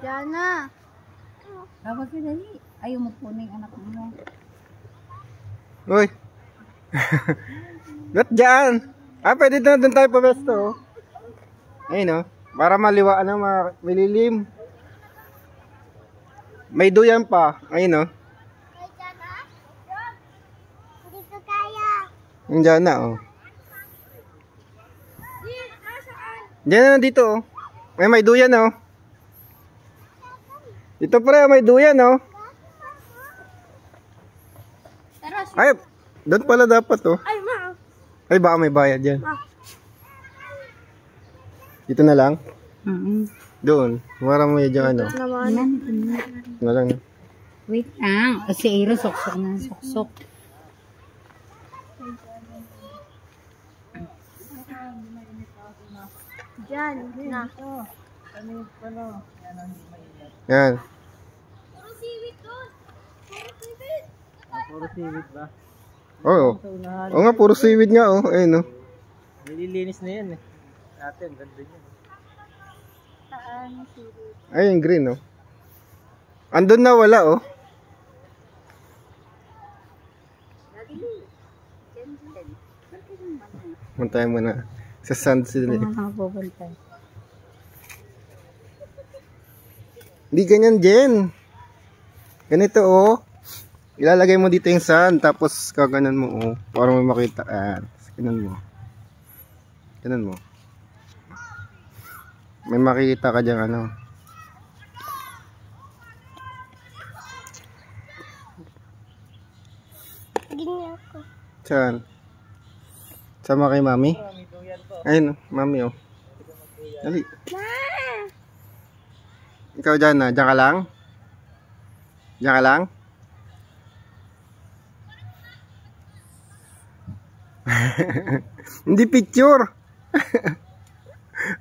Jana. Tawag ka dali. Ayaw mo po na yung anak mo. Uy. Ba't dyan? Pwede na doon tayo pabesto. Ayun, para maliwaan na mililim. May duyan pa. Ayun, Dito kaya. Yung dyan na, Diyan na dito, May duyan, Dito pre, may duyan, Ay, doon pala dapat, Ay, ma. Ay, baka may bayad yan. Dito na lang? Doon. Para mo yung ano. Na lang. Wait lang. Si Ira, soksok na. Soksok. Diyan, na. Yan. Puro siwit doon. Puro siwit. Puro seaweed ba? Oo. Oo nga, puro seaweed nga, Ayun, Nililinis na yan, Atin, ganda yan. Saan siwit? Ay, yung green, Andun na wala, Puntahan mo na. Sa sand sila. Hindi ganyan, Jen. Ganito, Ilalagay mo dito yung sand, tapos kaganan mo, para may makita. Ganan mo. Ganan mo. May makikita ka dyan, Ganyan ako. Saan? Sama kay mami? Ayun, mami, Dali. Ikaw dyan na, dyan ka lang? Dyan ka lang? Hindi picture.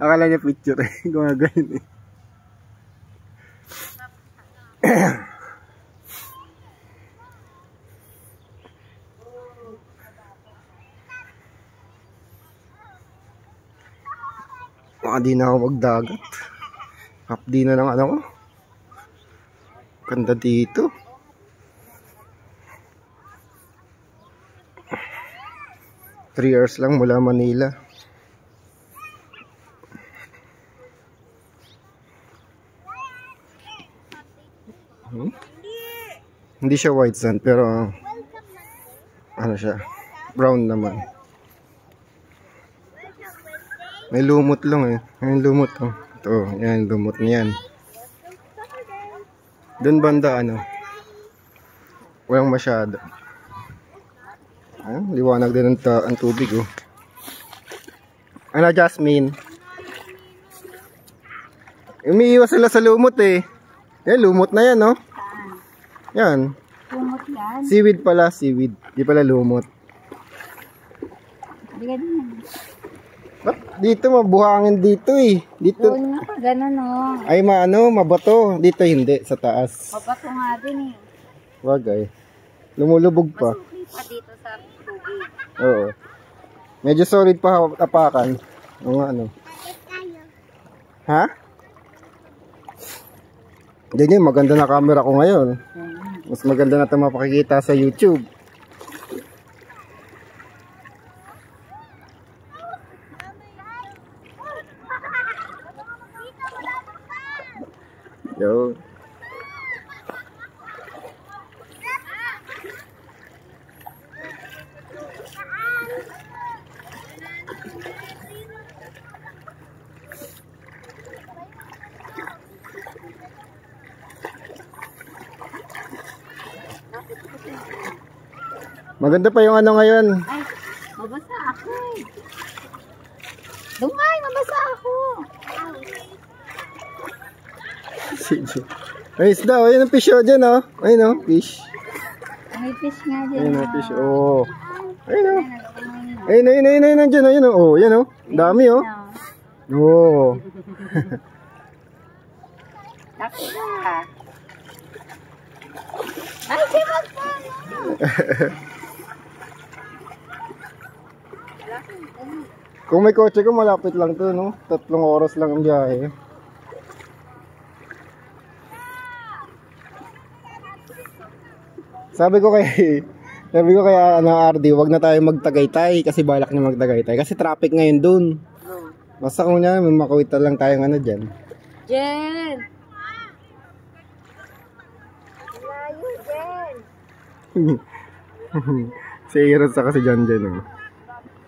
Akala niya picture gumagano di na ako magdagat. Di na lang ko. Ganda dito. Three hours lang mula Manila. Hindi siya white sand pero ano siya, brown naman. May lumot lang May lumot Ito, yan lumot niyan. Doon banda walang masyado. Liwanag din ang tubig Jasmine? Umiiwas sila sa lumot Yan, lumot na yan Yan. Lumot yan? Seaweed pala, seaweed. Di pala lumot. Ba't dito mabuhangin dito Dito. Doon nga pa, ganun Ay mabato. Dito hindi, sa taas. Mabato nga din Wagay. Lumulubog pa. Masukli pa dito sa tubig. Oo. Medyo solid pa tapakan. Ha? Ganyan, maganda na camera ko ngayon. Mas maganda na ito mapakikita sa YouTube. Yo. Maganda pa yung ngayon. Ay, mabasa ako Dumay, mabasa ako. Sige. Ay, isda. Ayun ang fish dyan Ayun fish. May fish nga dyan. Ayun fish. Ayun Ayun nandyan. Ayun yan dami Taki na. Ay, simas pa Kung may kotse ko, malapit lang to 3 oras lang ang biyahe. Sabi ko kay RD, wag na tayo magtagaytay kasi balak niya magtagaytay. Kasi traffic ngayon dun. Basta kung niya, may makawita lang tayong dyan. Jen! Layo, Jen! Si Iron sa kasi dyan. Oh.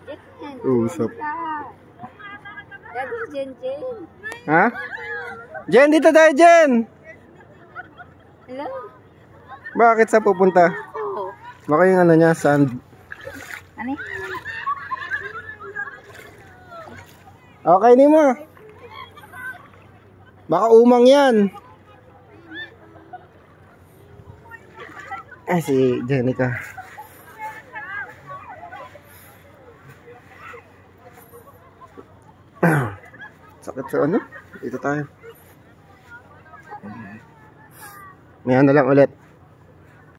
Jen! Usap. Daddy, Jen. Ha? Jen, dito tayo, Jen! Hello? Bakit sa pupunta? Oh. Baka yung niya, sand. Ano? Okay, ni mo. Baka umang yan. Si Jenica. Sakit sa ano? Dito tayo. May lang ulit.